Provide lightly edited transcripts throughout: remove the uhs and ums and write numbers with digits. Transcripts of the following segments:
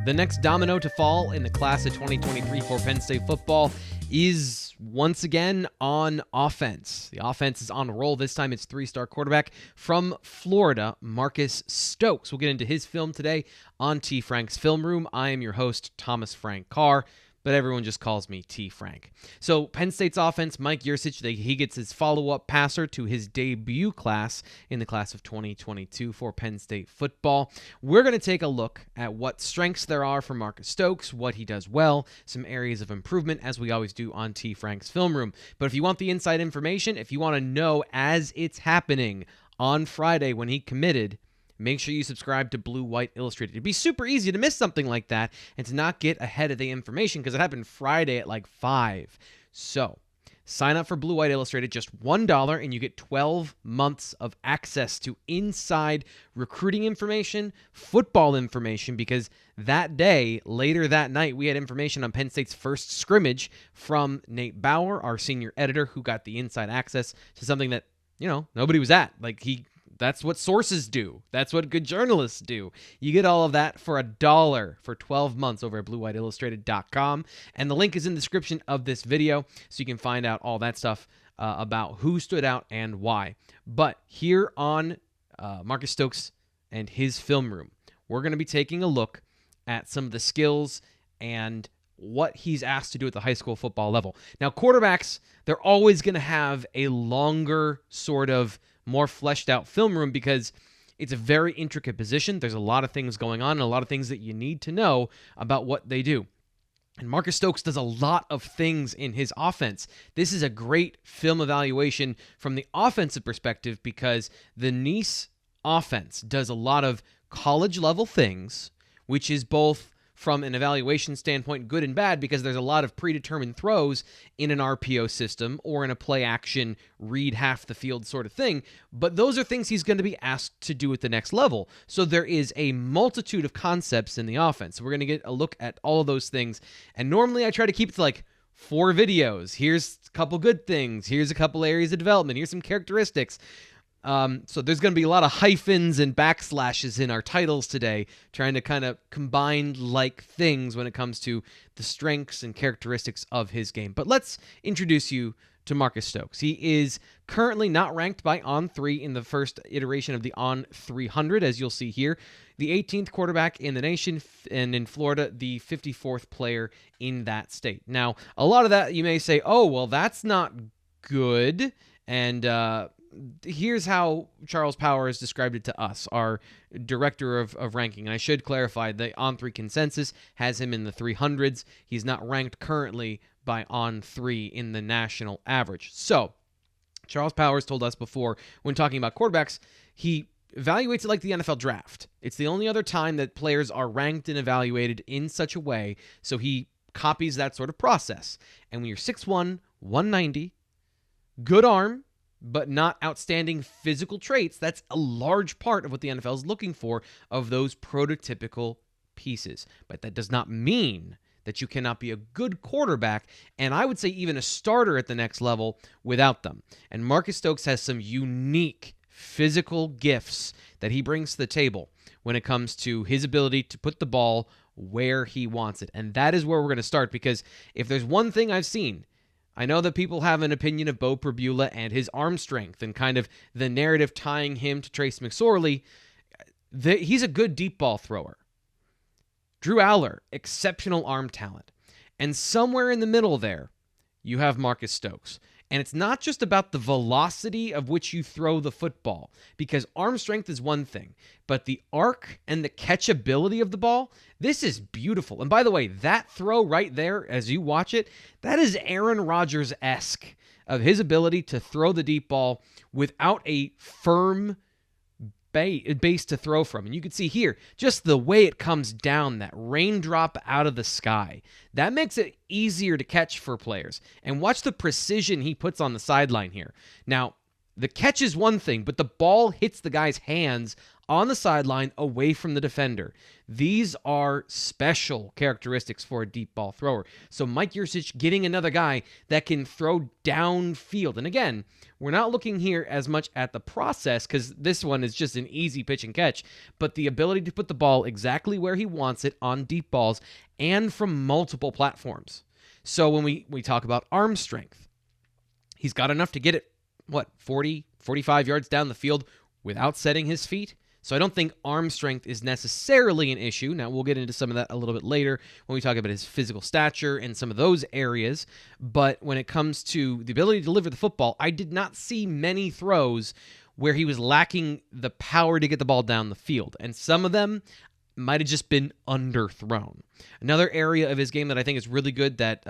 The next domino to fall in the class of 2023 for Penn State football is once again on offense. The offense is on a roll. This time it's three-star quarterback from Florida, Marcus Stokes. We'll get into his film today on T. Frank's Film Room. I am your host, Thomas Frank Carr, but everyone just calls me T. Frank. So Penn State's offense, Mike Yurcich, he gets his follow-up passer to his debut class in the class of 2022 for Penn State football. We're going to take a look at what strengths there are for Marcus Stokes, what he does well, some areas of improvement, as we always do on T. Frank's Film Room. But if you want the inside information, if you want to know as it's happening on Friday when he committed, make sure you subscribe to Blue White Illustrated. It'd be super easy to miss something like that and to not get ahead of the information because it happened Friday at like 5. So sign up for Blue White Illustrated, just $1, and you get 12 months of access to inside recruiting information, football information, because that day, later that night, we had information on Penn State's first scrimmage from Nate Bauer, our senior editor, who got the inside access to something that, nobody was at. That's what sources do. That's what good journalists do. You get all of that for $1 for 12 months over at BlueWhiteIllustrated.com. And the link is in the description of this video, so you can find out all that stuff about who stood out and why. But here on Marcus Stokes and his film room, we're going to be taking a look at some of the skills and what he's asked to do at the high school football level. Now, quarterbacks, they're always going to have a longer sort of more fleshed out film room because it's a very intricate position. There's a lot of things going on and a lot of things that you need to know about what they do. And Marcus Stokes does a lot of things in his offense. This is a great film evaluation from the offensive perspective because the Nice offense does a lot of college level things, which is both from an evaluation standpoint, good and bad, because there's a lot of predetermined throws in an RPO system or in a play action, read half the field sort of thing. But those are things he's going to be asked to do at the next level. So there is a multitude of concepts in the offense. So we're going to get a look at all of those things. And normally I try to keep it to like 4 videos. Here's a couple good things. Here's a couple areas of development. Here's some characteristics. So there's going to be a lot of hyphens and backslashes in our titles today, trying to kind of combine like things when it comes to the strengths and characteristics of his game. But let's introduce you to Marcus Stokes. He is currently not ranked by On3 in the first iteration of the On300, as you'll see here. The 18th quarterback in the nation, and in Florida, the 54th player in that state. Now, a lot of that you may say, oh, well, that's not good, and here's how Charles Power has described it to us, our director of ranking. And I should clarify, the On3 consensus has him in the 300s. He's not ranked currently by On3 in the national average. So, Charles Powers told us before, when talking about quarterbacks, he evaluates it like the NFL draft. It's the only other time that players are ranked and evaluated in such a way, so he copies that sort of process. And when you're 6'1", 190, good arm, but not outstanding physical traits, that's a large part of what the NFL is looking for of those prototypical pieces. But that does not mean that you cannot be a good quarterback, and I would say even a starter at the next level without them. And Marcus Stokes has some unique physical gifts that he brings to the table when it comes to his ability to put the ball where he wants it. And that is where we're going to start, because if there's one thing I've seen, I know that people have an opinion of Beau Pribula and his arm strength and kind of the narrative tying him to Trace McSorley. He's a good deep ball thrower. Drew Aller, exceptional arm talent. And somewhere in the middle there, you have Marcus Stokes. And it's not just about the velocity of which you throw the football, because arm strength is one thing, but the arc and the catchability of the ball, this is beautiful. And by the way, that throw right there, as you watch it, that is Aaron Rodgers-esque of his ability to throw the deep ball without a firm base to throw from. And you can see here, just the way it comes down, that raindrop out of the sky. That makes it easier to catch for players. And watch the precision he puts on the sideline here. Now, The catch is one thing, but the ball hits the guy's hands on the sideline away from the defender. These are special characteristics for a deep ball thrower. So Mike Yurcich getting another guy that can throw downfield. And again, we're not looking here as much at the process because this one is just an easy pitch and catch, but the ability to put the ball exactly where he wants it on deep balls and from multiple platforms. So when we talk about arm strength, he's got enough to get it 40, 45 yards down the field without setting his feet. So I don't think arm strength is necessarily an issue. Now, we'll get into some of that a little bit later when we talk about his physical stature and some of those areas. But when it comes to the ability to deliver the football, I did not see many throws where he was lacking the power to get the ball down the field. And some of them might have just been underthrown. Another area of his game that I think is really good that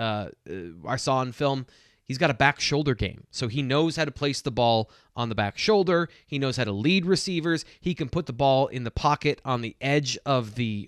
I saw in film, he's got a back shoulder game. So he knows how to place the ball on the back shoulder. He knows how to lead receivers. He can put the ball in the pocket on the edge of the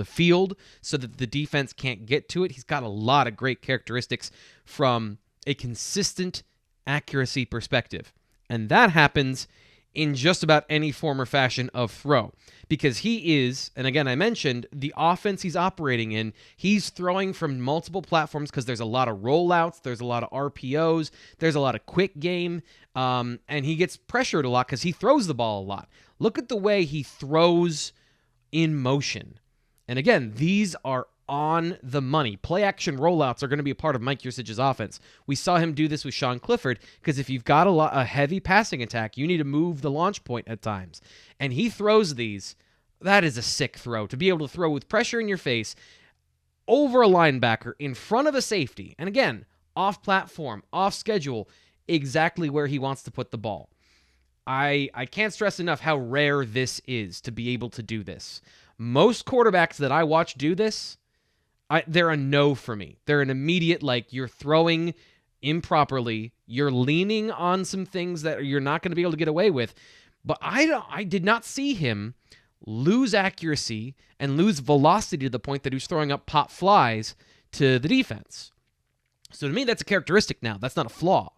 field so that the defense can't get to it. He's got a lot of great characteristics from a consistent accuracy perspective. And that happens in just about any form or fashion of throw. Because he is, and again, I mentioned, the offense he's operating in, he's throwing from multiple platforms because there's a lot of rollouts, there's a lot of RPOs, there's a lot of quick game, and he gets pressured a lot because he throws the ball a lot. Look at the way he throws in motion. And again, these are on the money. Play action rollouts are going to be a part of Mike Yurcich's offense. We saw him do this with Sean Clifford because if you've got a heavy passing attack, you need to move the launch point at times. And he throws these. That is a sick throw. To be able to throw with pressure in your face over a linebacker in front of a safety. And again, off platform, off schedule, exactly where he wants to put the ball. I can't stress enough how rare this is to be able to do this. Most quarterbacks that I watch do this, they're a no for me. They're an immediate, you're throwing improperly. You're leaning on some things that you're not going to be able to get away with. But I did not see him lose accuracy and lose velocity to the point that he was throwing up pop flies to the defense. So to me, that's a characteristic now. That's not a flaw.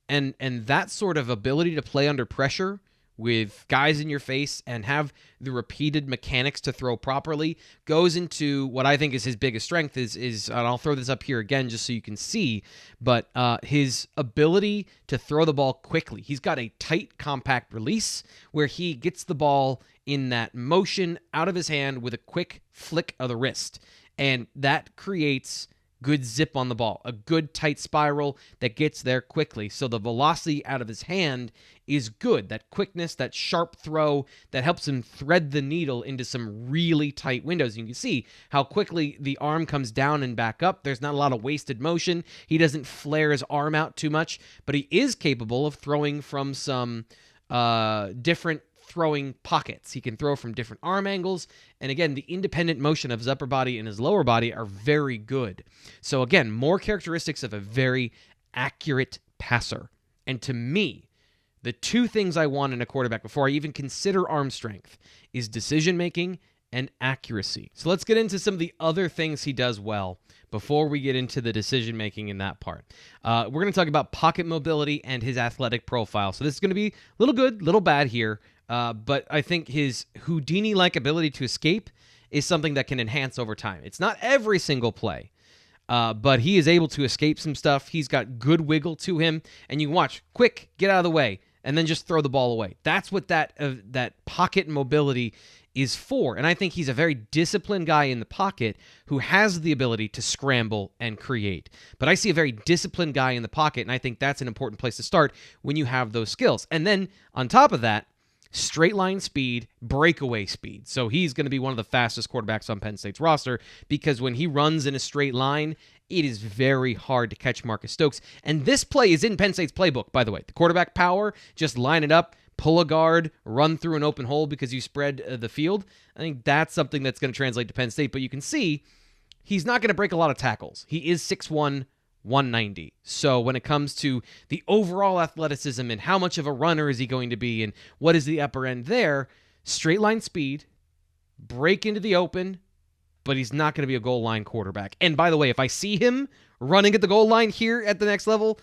And that sort of ability to play under pressure with guys in your face and have the repeated mechanics to throw properly goes into what I think is his biggest strength is and I'll throw this up here again just so you can see, but his ability to throw the ball quickly. He's got a tight, compact release where he gets the ball in that motion out of his hand with a quick flick of the wrist, and that creates good zip on the ball, a good tight spiral that gets there quickly. So the velocity out of his hand is good. That quickness, that sharp throw that helps him thread the needle into some really tight windows. You can see how quickly the arm comes down and back up. There's not a lot of wasted motion. He doesn't flare his arm out too much, but he is capable of throwing from some different throwing pockets. He can throw from different arm angles. And again, the independent motion of his upper body and his lower body are very good. So again, more characteristics of a very accurate passer. And to me, the two things I want in a quarterback before I even consider arm strength is decision-making and accuracy. So let's get into some of the other things he does well before we get into the decision-making in that part. We're going to talk about pocket mobility and his athletic profile. So this is going to be a little good, little bad here. But I think his Houdini-like ability to escape is something that can enhance over time. It's not every single play, but he is able to escape some stuff. He's got good wiggle to him, and you can watch, quick, get out of the way, and then just throw the ball away. That's what that pocket mobility is for. And I think he's a very disciplined guy in the pocket who has the ability to scramble and create. But I see a very disciplined guy in the pocket, and I think that's an important place to start when you have those skills. And then on top of that, straight line speed, breakaway speed. So he's going to be one of the fastest quarterbacks on Penn State's roster because when he runs in a straight line, it is very hard to catch Marcus Stokes. And this play is in Penn State's playbook, by the way. The quarterback power, just line it up, pull a guard, run through an open hole because you spread the field. I think that's something that's going to translate to Penn State. But you can see he's not going to break a lot of tackles. He is 6'1", 190. So when it comes to the overall athleticism and how much of a runner is he going to be and what is the upper end there, straight line speed, break into the open, but he's not going to be a goal line quarterback. And by the way, if I see him running at the goal line here at the next level,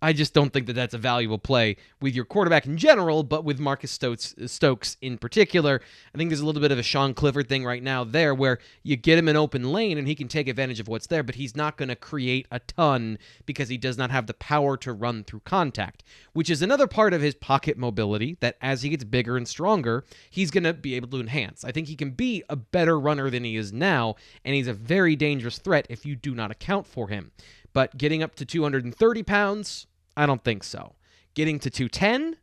I just don't think that that's a valuable play with your quarterback in general, but with Marcus Stokes in particular. I think there's a little bit of a Sean Clifford thing right now there where you get him an open lane and he can take advantage of what's there, but he's not going to create a ton because he does not have the power to run through contact, which is another part of his pocket mobility that as he gets bigger and stronger, he's going to be able to enhance. I think he can be a better runner than he is now, and he's a very dangerous threat if you do not account for him. But getting up to 230 pounds, I don't think so. Getting to 210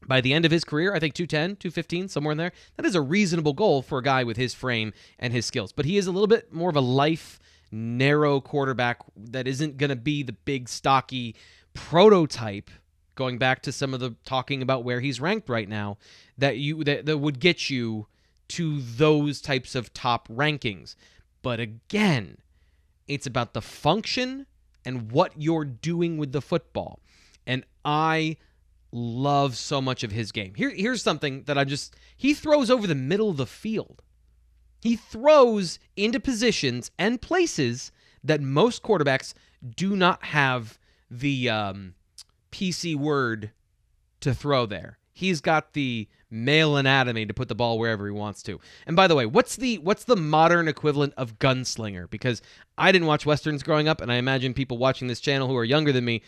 by the end of his career, I think 210, 215, somewhere in there, that is a reasonable goal for a guy with his frame and his skills. But he is a little bit more of a life, narrow quarterback that isn't going to be the big, stocky prototype, going back to some of the talking about where he's ranked right now, that would get you to those types of top rankings. But again, it's about the function and what you're doing with the football. And I love so much of his game. Here's something that he throws over the middle of the field. He throws into positions and places that most quarterbacks do not have the PC word to throw there. He's got the male anatomy to put the ball wherever he wants to. And by the way, what's the modern equivalent of gunslinger? Because I didn't watch Westerns growing up, and I imagine people watching this channel who are younger than me,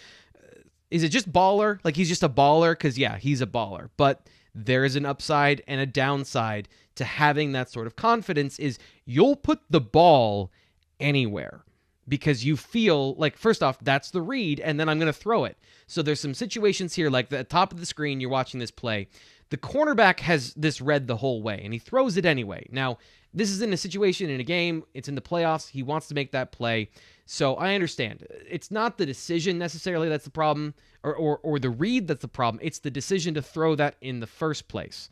is it just baller? Like he's just a baller? Because yeah, he's a baller. But there is an upside and a downside to having that sort of confidence is you'll put the ball anywhere because you feel like, first off, that's the read, and then I'm going to throw it. So there's some situations here, like the top of the screen, you're watching this play. The cornerback has this read the whole way, and he throws it anyway. Now, this is in a situation in a game. It's in the playoffs. He wants to make that play. So I understand. It's not the decision necessarily that's the problem, or the read that's the problem. It's the decision to throw that in the first place.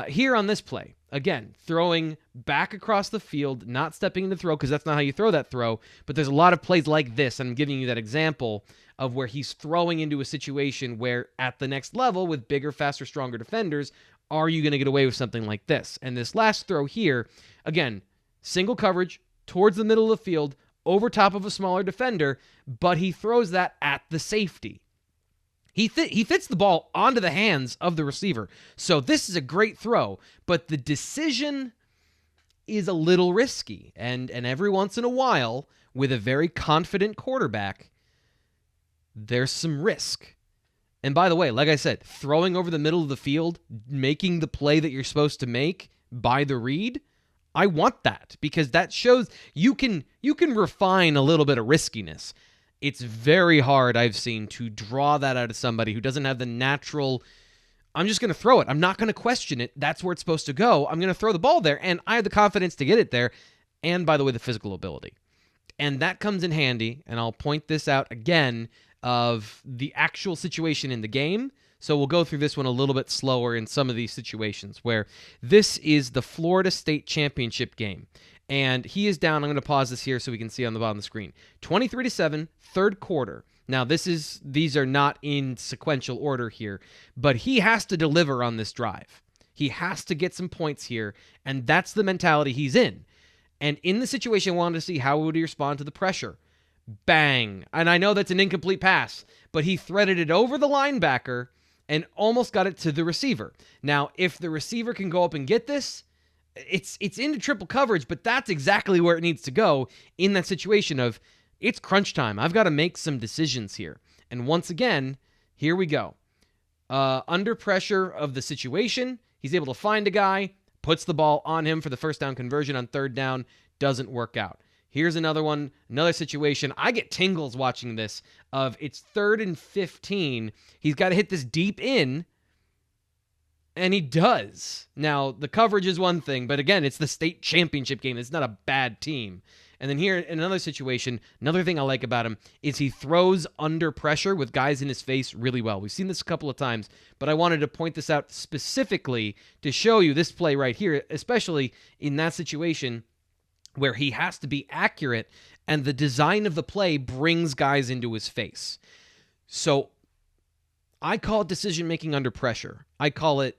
Here on this play, again, throwing back across the field, not stepping in the throw, because that's not how you throw that throw. But there's a lot of plays like this, and I'm giving you that example of where he's throwing into a situation where at the next level with bigger, faster, stronger defenders, are you going to get away with something like this? And this last throw here, again, single coverage towards the middle of the field, over top of a smaller defender, but he throws that at the safety. He fits the ball onto the hands of the receiver. So this is a great throw, but the decision is a little risky. And every once in a while, with a very confident quarterback, there's some risk. And by the way, like I said, throwing over the middle of the field, making the play that you're supposed to make by the read, I want that because that shows you can refine a little bit of riskiness. It's very hard, I've seen, to draw that out of somebody who doesn't have the natural, I'm just going to throw it. I'm not going to question it. That's where it's supposed to go. I'm going to throw the ball there, and I have the confidence to get it there. And by the way, the physical ability. And that comes in handy, and I'll point this out again, of the actual situation in the game. So we'll go through this one a little bit slower in some of these situations where this is the Florida State Championship game. And he is down. I'm going to pause this here so we can see on the bottom of the screen. 23-7, third quarter. Now, these are not in sequential order here, but he has to deliver on this drive. He has to get some points here, and that's the mentality he's in. And in the situation, I wanted to see how would he respond to the pressure. Bang. And I know that's an incomplete pass, but he threaded it over the linebacker and almost got it to the receiver. Now, if the receiver can go up and get this, it's into triple coverage, but that's exactly where it needs to go in that situation of it's crunch time. I've got to make some decisions here. And once again, here we go. Under pressure of the situation, he's able to find a guy, puts the ball on him for the first down conversion on third down, doesn't work out. Here's another one, another situation. I get tingles watching this of it's 3rd and 15. He's got to hit this deep in, and he does. Now, the coverage is one thing, but again, it's the state championship game. It's not a bad team. And then here, in another situation, another thing I like about him is he throws under pressure with guys in his face really well. We've seen this a couple of times, but I wanted to point this out specifically to show you this play right here, especially in that situation where he has to be accurate, and the design of the play brings guys into his face. So I call it decision-making under pressure. I call it,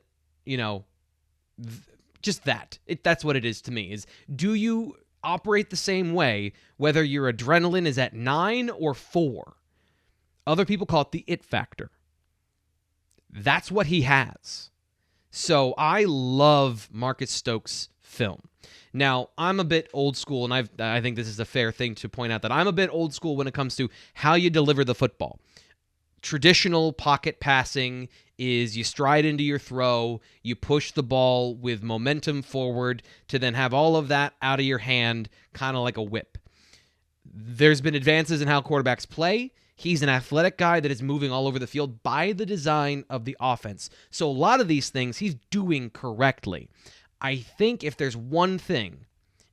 just that. That's what it is to me, is do you operate the same way whether your adrenaline is at 9 or 4? Other people call it the it factor. That's what he has. So I love Marcus Stokes' film. Now, I'm a bit old school, and I think this is a fair thing to point out that I'm a bit old school when it comes to how you deliver the football. Traditional pocket passing is you stride into your throw, you push the ball with momentum forward to then have all of that out of your hand, kind of like a whip. There's been advances in how quarterbacks play. He's an athletic guy that is moving all over the field by the design of the offense. So a lot of these things he's doing correctly. I think if there's one thing,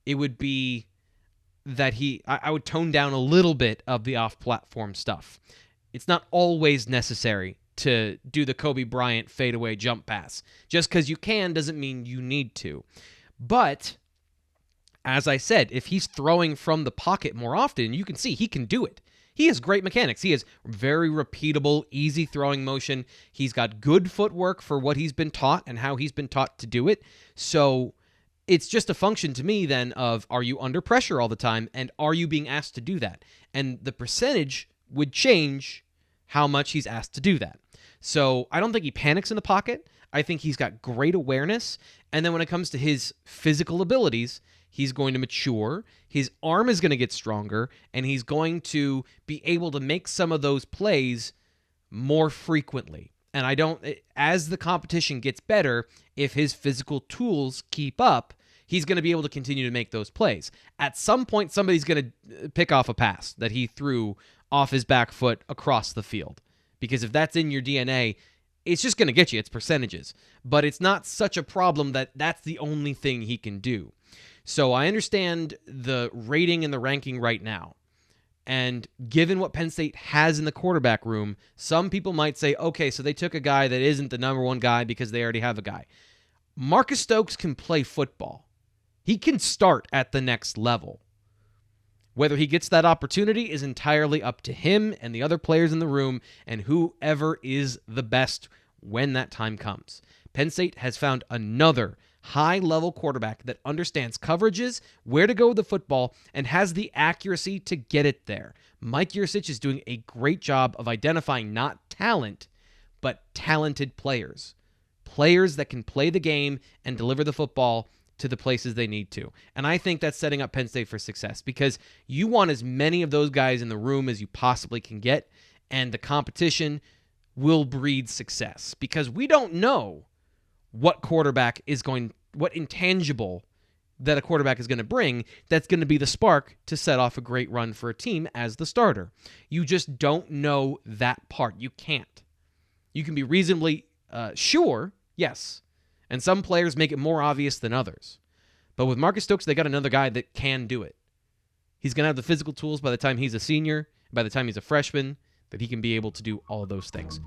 it would be that I would tone down a little bit of the off-platform stuff. It's not always necessary to do the Kobe Bryant fadeaway jump pass. Just because you can doesn't mean you need to. But as I said, if he's throwing from the pocket more often, you can see he can do it. He has great mechanics. He has very repeatable, easy throwing motion. He's got good footwork for what he's been taught and how he's been taught to do it. So it's just a function to me then of, are you under pressure all the time, and are you being asked to do that? And the percentage would change how much he's asked to do that. So I don't think he panics in the pocket. I think he's got great awareness. And then when it comes to his physical abilities, he's going to mature, his arm is going to get stronger, and he's going to be able to make some of those plays more frequently. And as the competition gets better, if his physical tools keep up, he's going to be able to continue to make those plays. At some point, somebody's going to pick off a pass that he threw off his back foot across the field. Because if that's in your DNA, it's just going to get you. It's percentages. But it's not such a problem that that's the only thing he can do. So I understand the rating and the ranking right now. And given what Penn State has in the quarterback room, some people might say, okay, so they took a guy that isn't the number one guy because they already have a guy. Marcus Stokes can play football. He can start at the next level. Whether he gets that opportunity is entirely up to him and the other players in the room and whoever is the best when that time comes. Penn State has found another high-level quarterback that understands coverages, where to go with the football, and has the accuracy to get it there. Mike Yurcich is doing a great job of identifying not talent, but talented players. Players that can play the game and deliver the football to the places they need to. And I think that's setting up Penn State for success because you want as many of those guys in the room as you possibly can get, and the competition will breed success because we don't know what intangible that a quarterback is going to bring that's going to be the spark to set off a great run for a team as the starter. You just don't know that part. You can't. You can be reasonably sure, yes, and some players make it more obvious than others. But with Marcus Stokes, they got another guy that can do it. He's going to have the physical tools by the time he's a senior, by the time he's a freshman, that he can be able to do all of those things.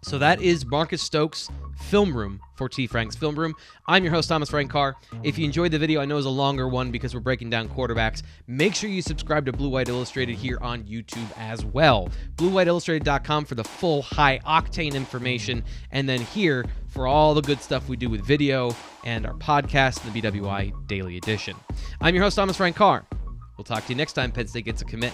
So that is Marcus Stokes' Film Room for T. Frank's Film Room. I'm your host, Thomas Frank Carr. If you enjoyed the video, I know it's a longer one because we're breaking down quarterbacks. Make sure you subscribe to Blue White Illustrated here on YouTube as well. BlueWhiteIllustrated.com for the full high-octane information, and then here for all the good stuff we do with video and our podcast, the BWI Daily Edition. I'm your host, Thomas Frank Carr. We'll talk to you next time Penn State gets a commit.